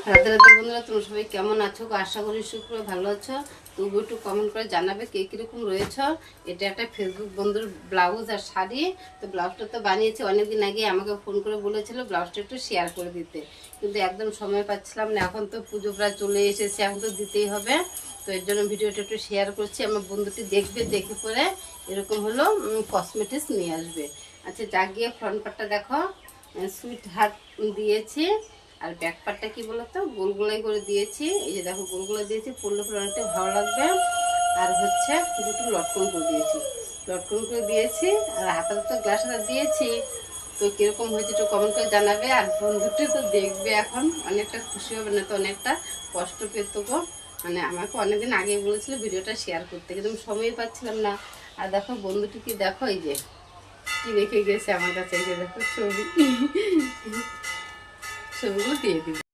রাতে রাতে বন্ধুরা, তোমরা সবাই কেমন আছো? আশা করি শুক্র ভালো আছো। তবু একটু কমেন্ট করে জানাবে কে কীরকম রয়েছে। এটা একটা ফেসবুক বন্ধুর ব্লাউজ আর শাড়ি। তো ব্লাউজটা তো বানিয়েছি অনেকদিন আগে, আমাকে ফোন করে বলেছিল ব্লাউজটা একটু শেয়ার করে দিতে, কিন্তু একদম সময় পাচ্ছিলাম না। এখন তো পুজো প্রায় চলে এসেছে, এখন তো দিতেই হবে। তো এর জন্য ভিডিওটা একটু শেয়ার করছি। আমার বন্ধুটি দেখবে, দেখে পরে এরকম হলো কসমেটিক্স নিয়ে আসবে। আচ্ছা, যা গিয়ে ফ্রন্ট পার্টটা দেখো, সুইট হার্ট দিয়েছি। আর ব্যাক পার্টটা কি বলতো, গোলগোলাই করে দিয়েছি। এই যে দেখো, গোলগোলা দিয়েছি, পরলে পরে অনেকটা ভালো লাগবে। আর হচ্ছে দুটো লটকন করে দিয়েছি, লটকন করে দিয়েছি। আর হাতাতে তো গ্লাস হাতা দিয়েছি। তো কীরকম হয়েছে একটু কমেন্ট করে জানাবে। আর বন্ধুটি তো দেখবে, এখন অনেকটা খুশি হবে, না তো অনেকটা কষ্ট পেত গো। মানে আমাকে অনেকদিন আগে বলেছিল ভিডিওটা শেয়ার করতে, কিন্তু সময় পাচ্ছিলাম না। আর দেখো বন্ধুটি কি, দেখো এই যে কি রেখে গেছে আমার কাছে, এই যে দেখো ছবি, ছবিগুলো দিয়ে দিবি।